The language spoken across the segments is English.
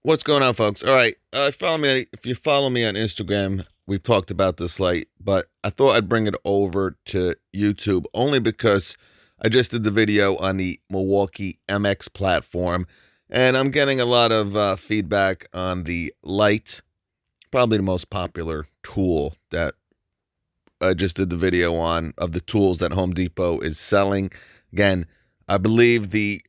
What's going on, folks? All right, follow me. If you follow me on Instagram, we've talked about this light, but I thought I'd bring it over to YouTube only because I just did the video on the Milwaukee MX platform, and I'm getting a lot of feedback on the light, probably the most popular tool that I just did the video on of the tools that Home Depot is selling. Again, I believe the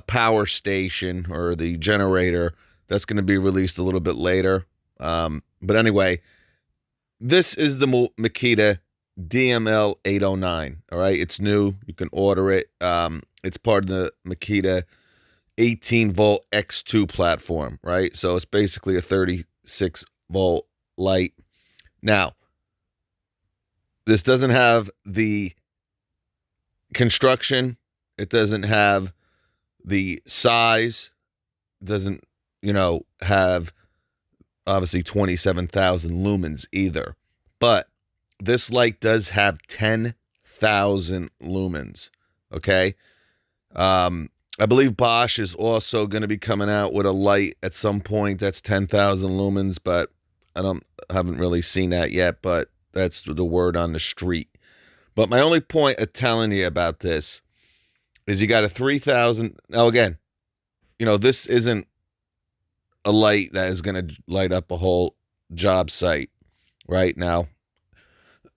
power station or the generator that's going to be released a little bit later. But anyway, this is the Makita DML 809. All right, it's new. You can order it. It's part of the Makita 18-volt X2 platform, right? So it's basically a 36-volt light. Now, this doesn't have the construction. It doesn't have the size, doesn't, have obviously 27,000 lumens either. But this light does have 10,000 lumens. Okay. I believe Bosch is also going to be coming out with a light at some point that's 10,000 lumens, but haven't really seen that yet, but that's the word on the street. But my only point of telling you about this is you got a 3,000. Now, again, this isn't a light that is going to light up a whole job site right now.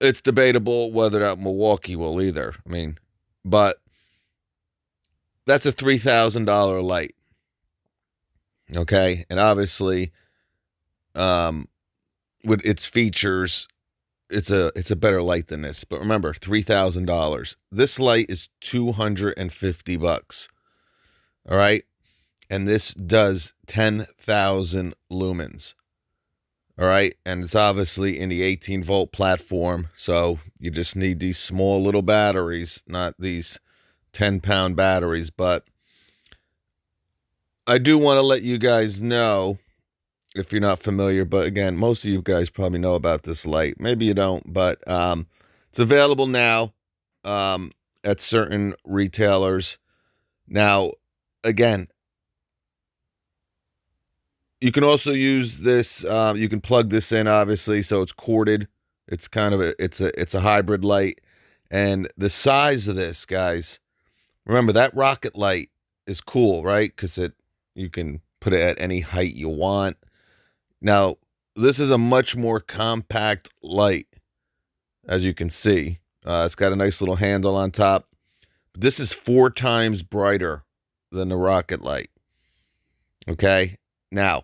It's debatable whether that Milwaukee will either. But that's a $3,000 light. Okay. And obviously, with its features, it's a better light than this. But remember, $3,000. This light is $250. All right. And this does 10,000 lumens. All right. And it's obviously in the 18-volt platform. So you just need these small little batteries, not these 10-pound batteries. But I do want to let you guys know, if you're not familiar, but again, most of you guys probably know about this light. Maybe you don't, but it's available now at certain retailers. Now, again, you can also use this. You can plug this in, obviously, so it's corded. It's kind of it's a hybrid light, and the size of this, guys. Remember that rocket light is cool, right? Because you can put it at any height you want. Now, this is a much more compact light, as you can see. It's got a nice little handle on top. This is 4 times brighter than the rocket light. Okay, now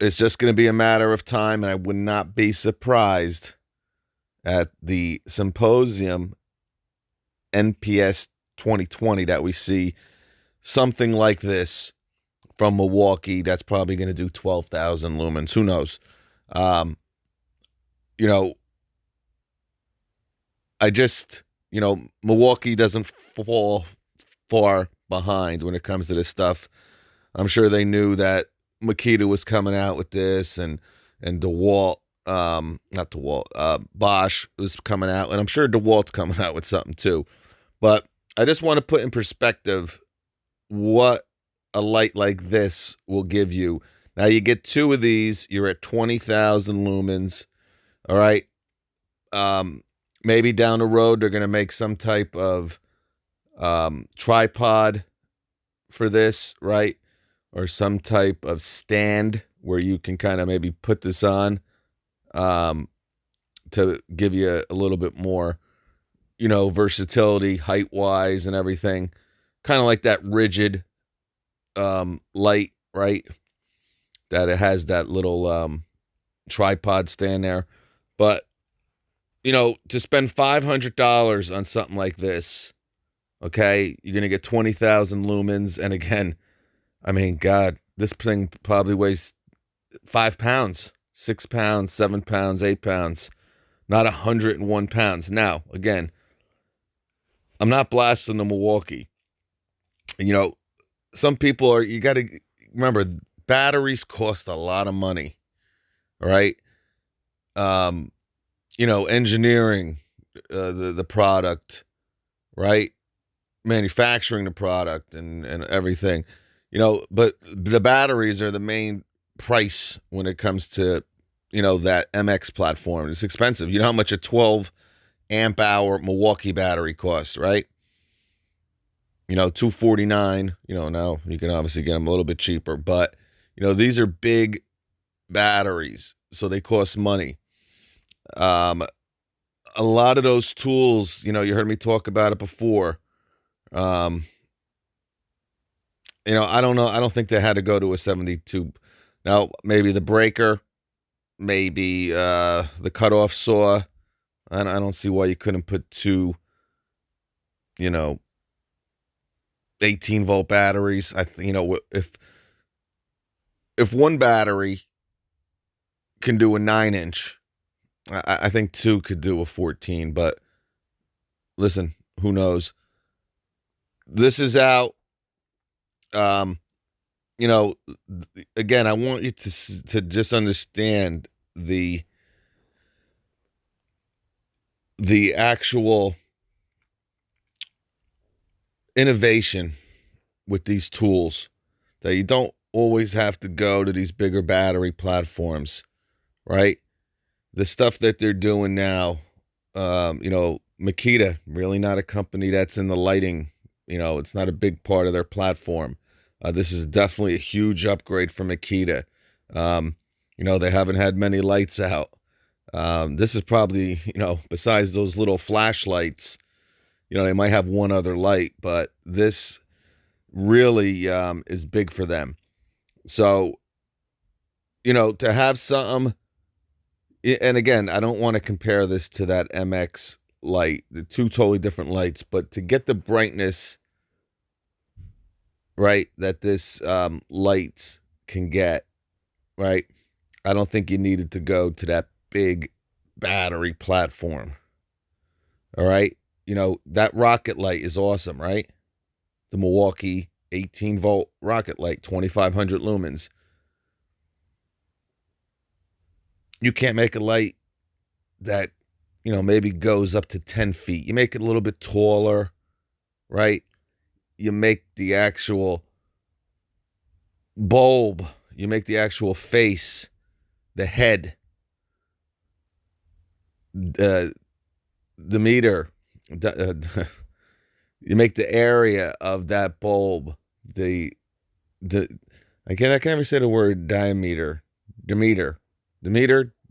it's just going to be a matter of time, and I would not be surprised at the symposium NPS 2020 that we see something like this from Milwaukee that's probably going to do 12,000 lumens. Who knows? Um, you know, I just, Milwaukee doesn't fall far behind when it comes to this stuff. I'm sure they knew that Makita was coming out with this, and DeWalt, not DeWalt, Bosch was coming out, and I'm sure DeWalt's coming out with something too. But I just want to put in perspective what a light like this will give you. Now you get 2 of these, you're at 20,000 lumens. All right. Um, Maybe down the road they're going to make some type of tripod for this, right? Or some type of stand where you can kind of maybe put this on um, to give you a little bit more, versatility height wise and everything. Kind of like that rigid light, right? That it has that little tripod stand there. But, to spend $500 on something like this, okay, you're going to get 20,000 lumens. And again, God, this thing probably weighs 5 pounds, 6 pounds, 7 pounds, 8 pounds, not 101 pounds. Now, again, I'm not blasting the Milwaukee. Some people you got to remember, batteries cost a lot of money, right? Engineering the product, right? Manufacturing the product and everything. But the batteries are the main price when it comes to, that MX platform. It's expensive. You know how much a 12 amp hour Milwaukee battery costs, right? 249. Now you can obviously get them a little bit cheaper, but these are big batteries, so they cost money. Um, a lot of those tools, you heard me talk about it before. Um, I don't know. I don't think they had to go to a 72. Now, maybe the breaker, maybe the cutoff saw. I don't see why you couldn't put two, you know, 18-volt batteries. If one battery can do a 9-inch, I think two could do a 14. But listen, who knows? This is out. Um, you know, Again, I want you to just understand the actual innovation with these tools, that you don't always have to go to these bigger battery platforms, right? The stuff that they're doing now, Makita, really not a company that's in the lighting. It's not a big part of their platform. This is definitely a huge upgrade for Makita. They haven't had many lights out. This is probably, besides those little flashlights, they might have one other light, but this really is big for them. So, to have something, and again, I don't want to compare this to that MX light, the two totally different lights, but to get the brightness, right, that this light can get, right, I don't think you needed to go to that big battery platform. All right. That rocket light is awesome, right? The Milwaukee 18-volt rocket light, 2,500 lumens. You can't make a light that, maybe goes up to 10 feet. You make it a little bit taller, right? You make the actual bulb, you make the actual face, the head, the meter, you make the area of that bulb, the I can never say the word diameter, diameter.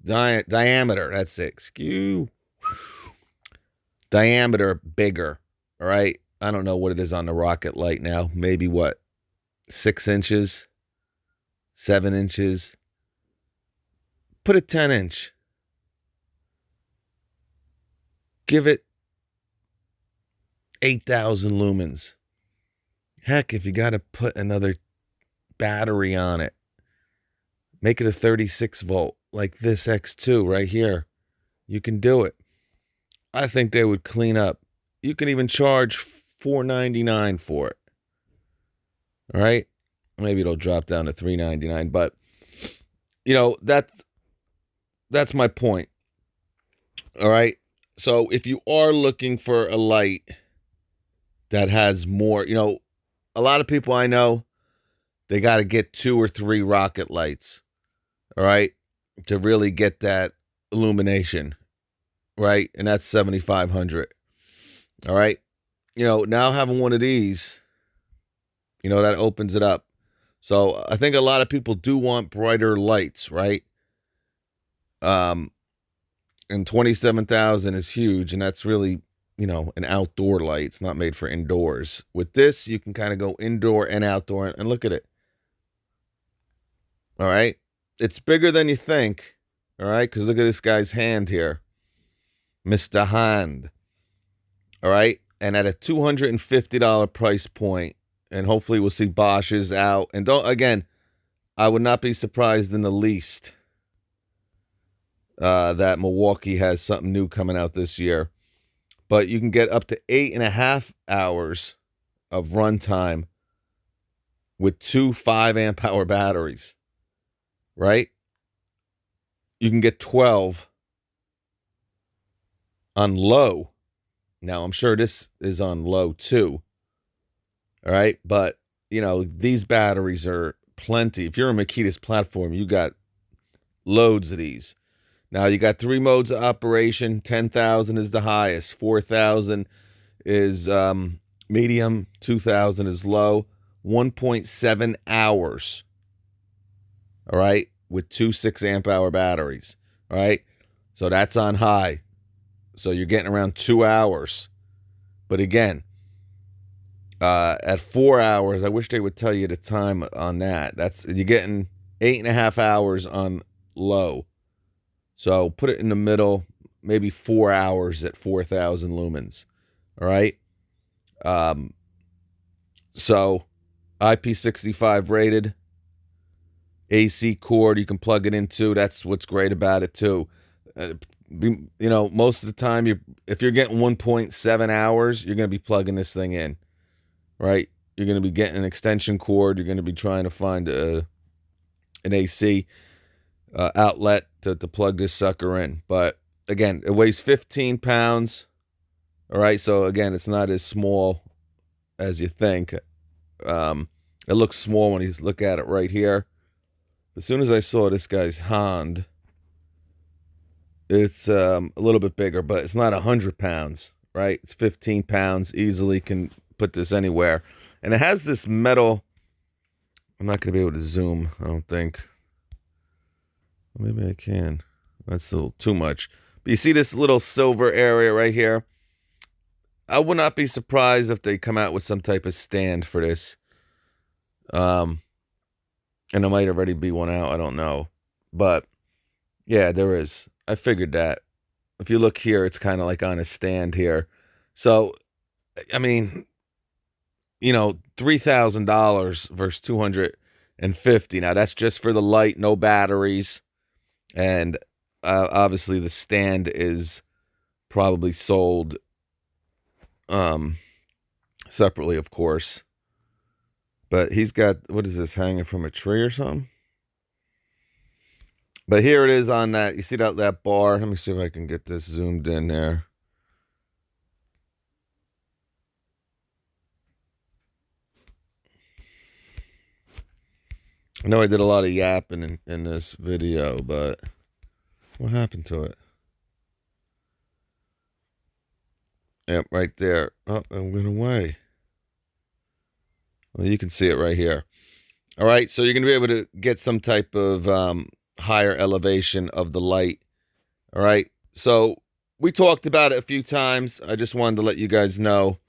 That's it. Skew diameter bigger. All right. I don't know what it is on the rocket light now. Maybe what, 6 inches, 7 inches. Put a 10-inch. Give it 8,000 lumens. Heck, if you got to put another battery on it, make it a 36 volt like this X2 right here. You can do it. I think they would clean up. You can even charge $4.99 for it. All right? Maybe it'll drop down to $3.99, but that's my point. All right? So if you are looking for a light that has more, a lot of people I know, they got to get 2 or 3 rocket lights, all right, to really get that illumination, right? And that's 7,500. All right? Now having one of these, that opens it up. So I think a lot of people do want brighter lights, right? And 27,000 is huge, and that's really, an outdoor light. It's not made for indoors. With this, you can kind of go indoor and outdoor, and look at it. All right? It's bigger than you think, all right? Because look at this guy's hand here. Mr. Hand. All right? And at a $250 price point, and hopefully we'll see Bosch's out. And again, I would not be surprised in the least that Milwaukee has something new coming out this year. But you can get up to 8.5 hours of runtime with two 5 amp hour batteries, right? You can get 12 on low. Now, I'm sure this is on low too. All right. But these batteries are plenty. If you're on Makita's platform, you got loads of these. Now you got 3 modes of operation. 10,000 is the highest. 4,000 is medium. 2,000 is low. 1.7 hours. All right, with two 6 amp hour batteries. All right, so that's on high. So you're getting around 2 hours. But again, at 4 hours, I wish they would tell you the time on that. You're getting 8.5 hours on low. So put it in the middle, maybe 4 hours at 4,000 lumens. All right. So IP65 rated, AC cord you can plug it into. That's what's great about it too. Most of the time, if you're getting 1.7 hours, you're going to be plugging this thing in, right? You're going to be getting an extension cord. You're going to be trying to find an AC outlet to plug this sucker in. But again, it weighs 15 pounds. All right, so again, it's not as small as you think. It looks small when you look at it right here. As soon as I saw this guy's hand, it's a little bit bigger, but it's not 100 pounds, right? It's 15 pounds. Easily can put this anywhere. And it has this metal. I'm not going to be able to zoom, I don't think. Maybe I can. That's a little too much. But you see this little silver area right here? I would not be surprised if they come out with some type of stand for this. And there might already be one out. I don't know. But, yeah, there is. I figured that. If you look here, it's kind of like on a stand here. So, I mean, $3,000 versus $250. Now, that's just for the light, no batteries. And obviously the stand is probably sold separately, of course. But he's got, what is this, hanging from a tree or something? But here it is on that. You see that bar? Let me see if I can get this zoomed in there. I know I did a lot of yapping in this video, but what happened to it? Yep, right there. Oh, it went away. Well, you can see it right here. All right, so you're going to be able to get some type of higher elevation of the light. All right, so we talked about it a few times. I just wanted to let you guys know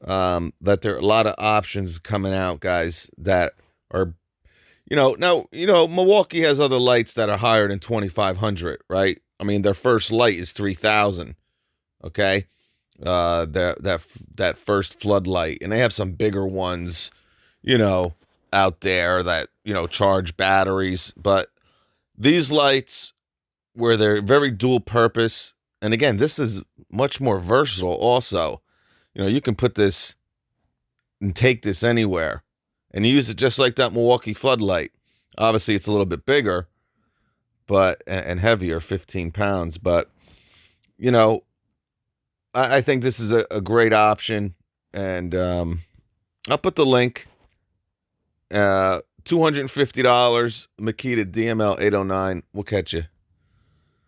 that there are a lot of options coming out, guys, that are, now, Milwaukee has other lights that are higher than 2,500, right? I mean, their first light is 3,000, okay? That first floodlight, and they have some bigger ones, out there that, charge batteries. But these lights, where they're very dual purpose, and again, this is much more versatile also. You can put this and take this anywhere and use it just like that Milwaukee floodlight. Obviously, it's a little bit bigger, but and heavier, 15 pounds. But, I think this is a great option. And I'll put the link. $250, Makita DML 809. We'll catch you.